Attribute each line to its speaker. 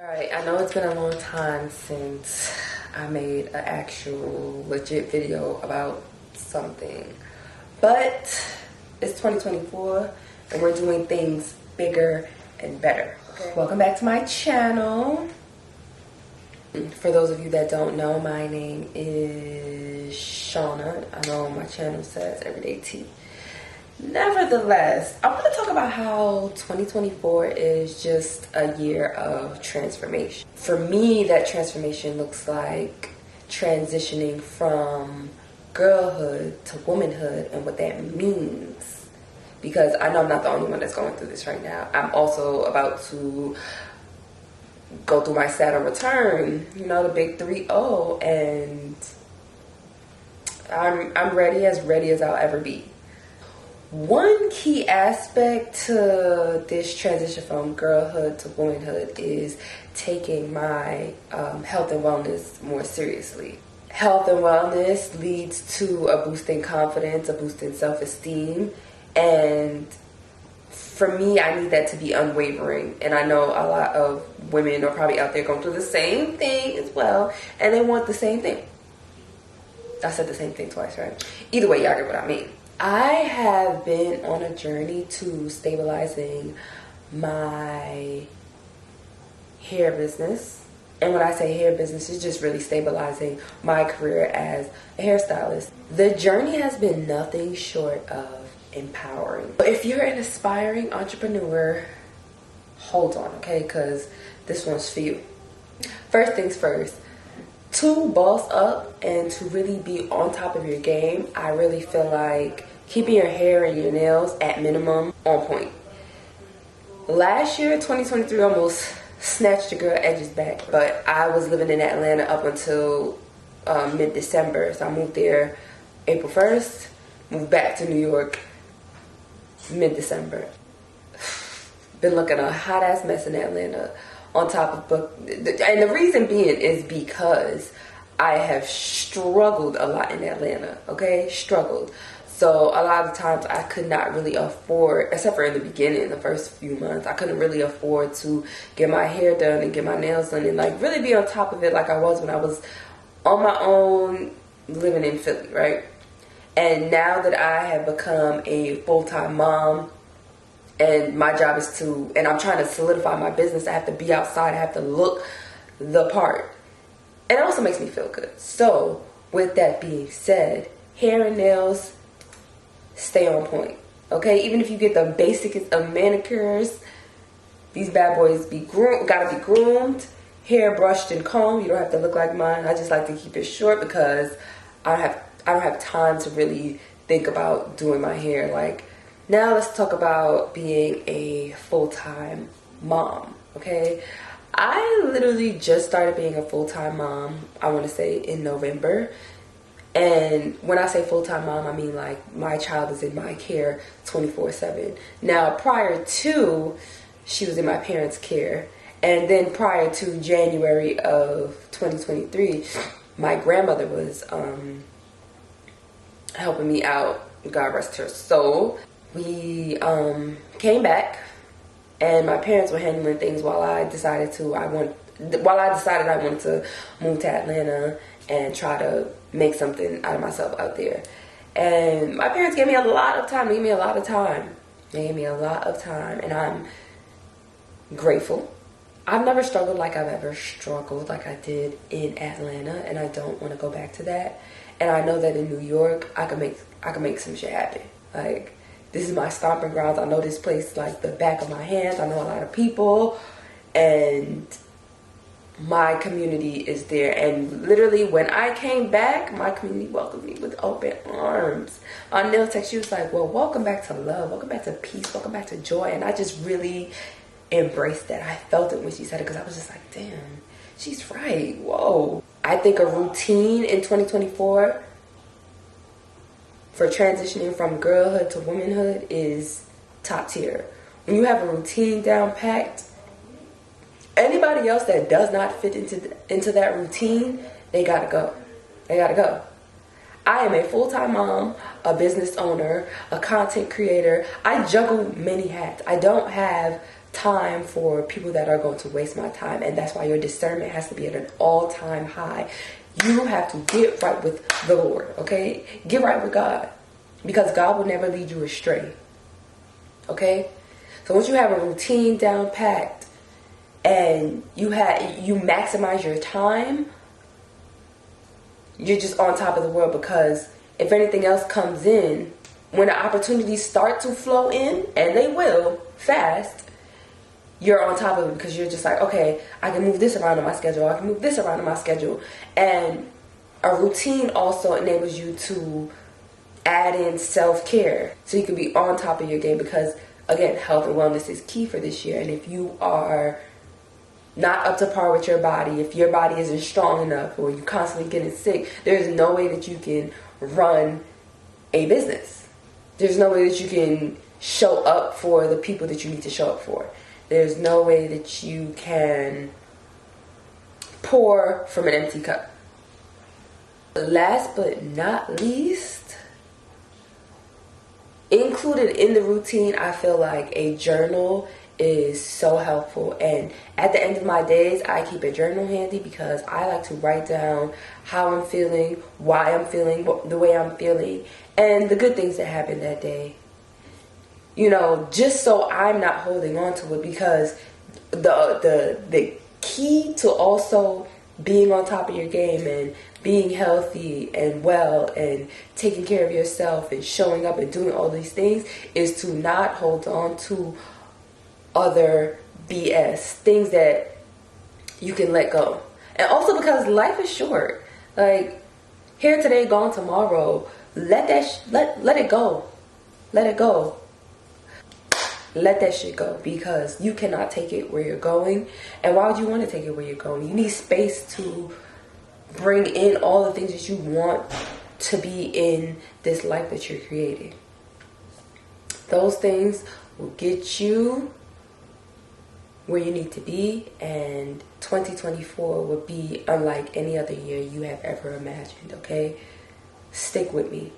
Speaker 1: Alright, I know it's been a long time since I made an actual legit video about something, but it's 2024 and we're doing things bigger and better. Okay. Welcome back to my channel. For those of you that don't know, my name is Shauna. I know my channel says Everyday Tea. Nevertheless, I want to talk about how 2024 is just a year of transformation. For me, that transformation looks like transitioning from girlhood to womanhood and what that means. Because I know I'm not the only one that's going through this right now. I'm also about to go through my Saturn return, you know, the big 3-0, and I'm ready as I'll ever be. One key aspect to this transition from girlhood to womanhood is taking my health and wellness more seriously. Health and wellness leads to a boost in confidence, a boost in self-esteem, and for me, I need that to be unwavering. And I know a lot of women are probably out there going through the same thing as well, and they want the same thing. I said the same thing twice, right? Either way, y'all get what I mean. I have been on a journey to stabilizing my hair business. And when I say hair business, it's just really stabilizing my career as a hairstylist. The journey has been nothing short of empowering. If you're an aspiring entrepreneur, hold on, okay? Because this one's for you. First things first. To boss up and to really be on top of your game, I really feel like keeping your hair and your nails at minimum on point. Last year, 2023, almost snatched the girl edges back, but I was living in Atlanta up until mid-December. So I moved there April 1st, moved back to New York mid-December. Been looking a hot-ass mess in Atlanta. On top of and the reason being is because I have struggled a lot in Atlanta, okay? Struggled. So a lot of times I could not really afford, except for in the beginning, the first few months, I couldn't really afford to get my hair done and get my nails done and like really be on top of it like I was when I was on my own living in Philly, right? And now that I have become a full-time mom, and my job is and I'm trying to solidify my business, I have to be outside, I have to look the part. And it also makes me feel good. So, with that being said, hair and nails, stay on point. Okay? Even if you get the basics of manicures, these bad boys gotta be groomed, hair brushed and combed. You don't have to look like mine. I just like to keep it short because I don't have time to really think about doing my hair. Like, now let's talk about being a full-time mom, okay? I literally just started being a full-time mom, I want to say in November. And when I say full-time mom, I mean like my child is in my care 24/7. Now, prior to, she was in my parents' care. And then prior to January of 2023, my grandmother was helping me out, God rest her soul. We came back, and my parents were handling things while I decided I wanted to move to Atlanta and try to make something out of myself out there. And my parents gave me a lot of time. They gave me a lot of time, and I'm grateful. I've never struggled like I've ever struggled like I did in Atlanta, and I don't want to go back to that. And I know that in New York, I can make some shit happen. Like, this is my stomping grounds. I know this place like the back of my hands. I know a lot of people, and my community is there. And literally, when I came back, my community welcomed me with open arms. On nail tech, she was like, well, welcome back to love. Welcome back to peace. Welcome back to joy. And I just really embraced that. I felt it when she said it because I was just like, damn, she's right. Whoa. I think a routine in 2024 for transitioning from girlhood to womanhood is top tier. When you have a routine down packed, anybody else that does not fit into that routine, they gotta go. They gotta go. I am a full-time mom, a business owner, a content creator. I juggle many hats. I don't have time for people that are going to waste my time, and that's why your discernment has to be at an all-time high. You have to get right with the Lord, okay? Get right with God, because God will never lead you astray, okay? So once you have a routine down packed and you maximize your time, you're just on top of the world, because if anything else comes in, when the opportunities start to flow in, and they will fast, you're on top of it, because you're just like, okay, I can move this around in my schedule, I can move this around in my schedule. And a routine also enables you to add in self-care, so you can be on top of your game, because again, health and wellness is key for this year. And if you are not up to par with your body, if your body isn't strong enough, or you're constantly getting sick, there's no way that you can run a business. There's no way that you can show up for the people that you need to show up for. There's no way that you can pour from an empty cup. Last but not least, included in the routine, I feel like a journal is so helpful. And at the end of my days, I keep a journal handy, because I like to write down how I'm feeling, why I'm feeling the way I'm feeling, and the good things that happened that day. You know, just so I'm not holding on to it, because the key to also being on top of your game and being healthy and well and taking care of yourself and showing up and doing all these things is to not hold on to other BS, things that you can let go. And also because life is short. Like, here today, gone tomorrow. Let it go. Let it go. Let that shit go, because you cannot take it where you're going. And why would you want to take it where you're going? You need space to bring in all the things that you want to be in this life that you're creating. Those things will get you where you need to be, and 2024 will be unlike any other year you have ever imagined, okay? Stick with me.